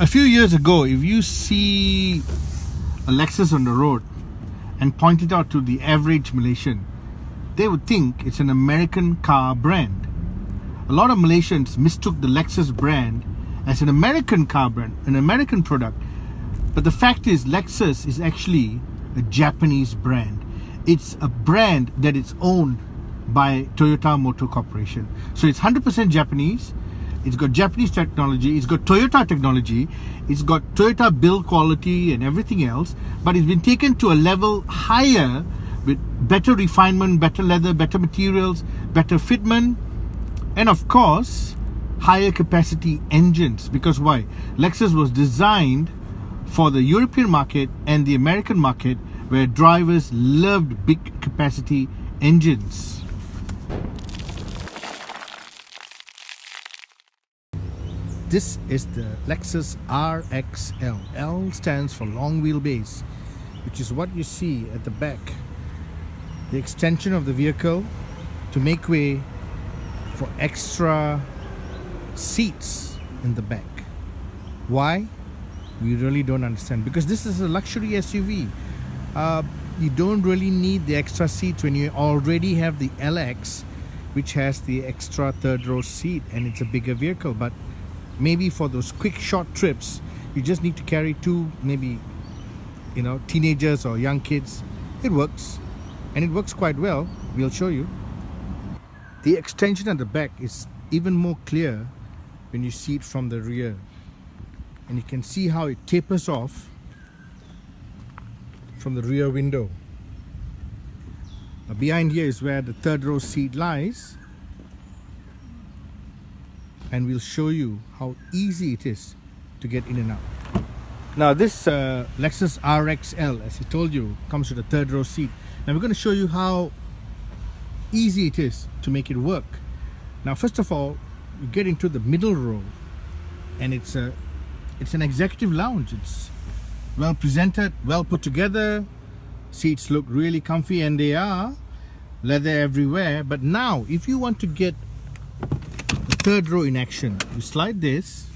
A few years ago, if you see a Lexus on the road and point it out to the average Malaysian, they would think it's an American car brand. A lot of Malaysians mistook the Lexus brand as an American car brand, an American product. But the fact is, Lexus is actually a Japanese brand. It's a brand that is owned by Toyota Motor Corporation. So it's 100% Japanese. It's got Japanese technology, it's got Toyota technology, it's got Toyota build quality and everything else, but it's been taken to a level higher with better refinement, better leather, better materials, better fitment, and of course, higher capacity engines. Because why? Lexus was designed for the European market and the American market, where drivers loved big capacity engines. This is the Lexus RXL. L stands for long wheelbase, which is what you see at the back. The extension of the vehicle to make way for extra seats in the back. Why? We really don't understand. Because this is a luxury SUV. You don't really need the extra seats when you already have the LX, which has the extra third row seat, and it's a bigger vehicle. But maybe for those quick short trips, you just need to carry two, maybe, teenagers or young kids. It works, and it works quite well. We'll show you. The extension at the back is even more clear when you see it from the rear, and you can see how it tapers off from the rear window. Now behind here is where the third row seat lies, and we'll show you how easy it is to get in and out. Now this Lexus RXL, as I told you, comes with a third row seat. Now we're going to show you how easy it is to make it work. Now first of all, you get into the middle row, and it's an executive lounge. It's well presented, well put together. Seats look really comfy, and they are. Leather everywhere. But now if you want to get third row in action, you slide this,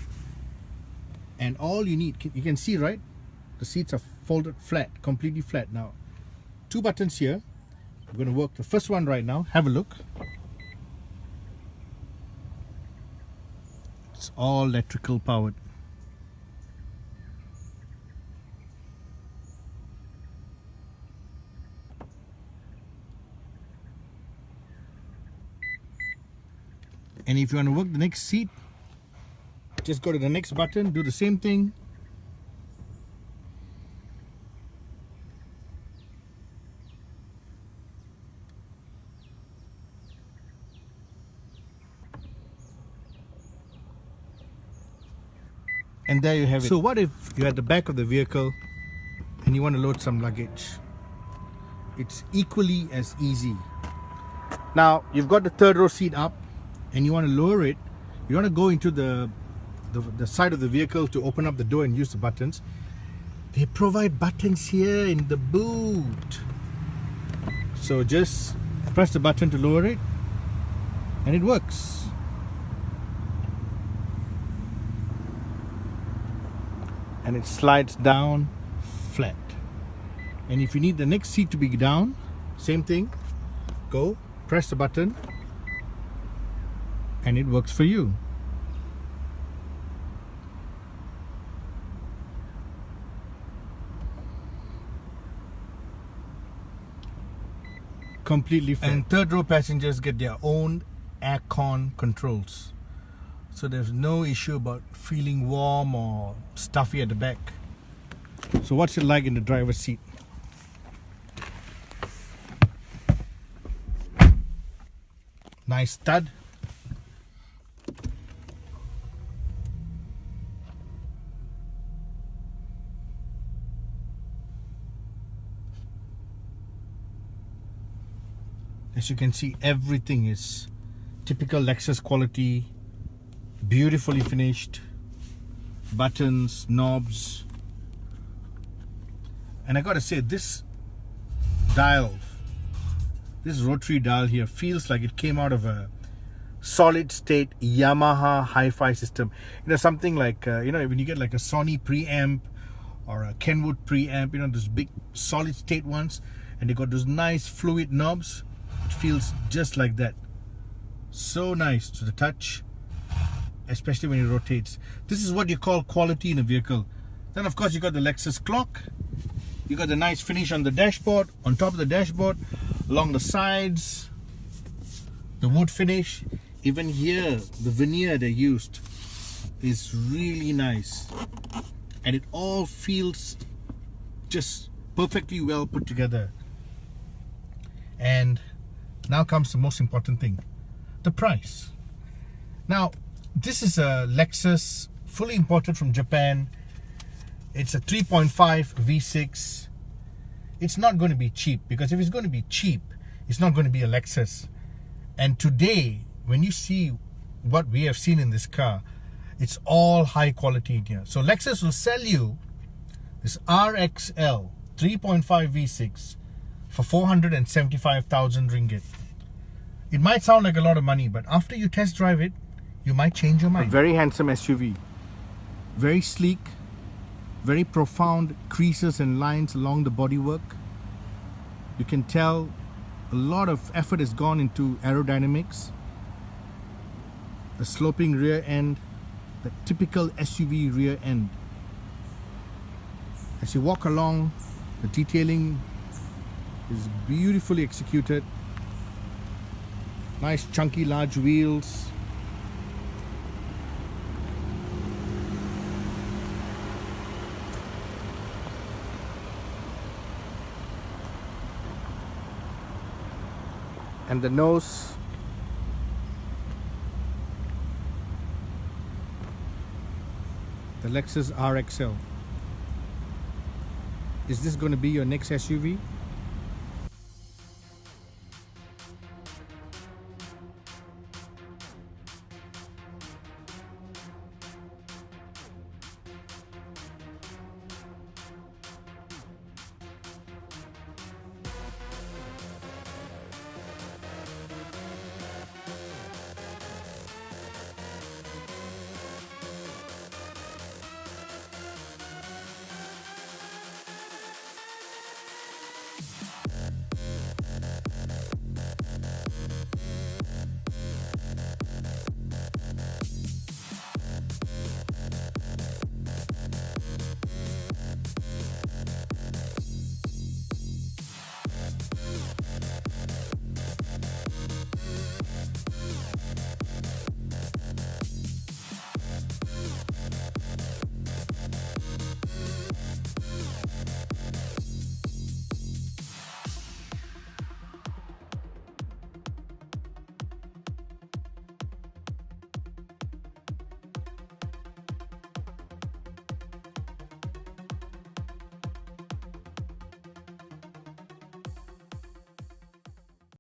and all you need, you can see, right, the seats are folded flat, completely flat. Now two buttons here. We're going to work the first one right now. Have a look. It's all electrical powered. And if you want to work the next seat, just go to the next button, do the same thing. And there you have it. So what if you're at the back of the vehicle and you want to load some luggage? It's equally as easy. Now you've got the third row seat up, and you want to lower it. You want to go into the side of the vehicle to open up the door and use the buttons. They provide buttons here in the boot. So just press the button to lower it, and it works. And it slides down flat. And if you need the next seat to be down, same thing. Go, press the button, and it works for you. Completely flat. And third row passengers get their own aircon controls, so there's no issue about feeling warm or stuffy at the back. So what's it like in the driver's seat? Nice stud. As you can see, everything is typical Lexus quality, beautifully finished. Buttons, knobs. And I gotta say, this dial, this rotary dial here feels like it came out of a solid state Yamaha hi-fi system. Something like when you get like a Sony preamp or a Kenwood preamp, those big solid state ones, and they got those nice fluid knobs. It feels just like that. So nice to the touch, especially when it rotates. This is what you call quality in a vehicle. Then of course you got the Lexus clock. You got the nice finish on the dashboard, on top of the dashboard, along the sides, the wood finish. Even here, the veneer they used is really nice, and it all feels just perfectly well put together. And now comes the most important thing, the price. Now, this is a Lexus, fully imported from Japan. It's a 3.5 V6. It's not going to be cheap, because if it's going to be cheap, it's not going to be a Lexus. And today, when you see what we have seen in this car, it's all high quality in here. So Lexus will sell you this RXL 3.5 V6 for 475,000 ringgit. It might sound like a lot of money, but after you test drive it, you might change your mind. A very handsome SUV. Very sleek. Very profound creases and lines along the bodywork. You can tell a lot of effort has gone into aerodynamics. The sloping rear end, the typical SUV rear end. As you walk along, the detailing is beautifully executed. Nice chunky large wheels. And the nose, the Lexus RXL. Is this going to be your next SUV?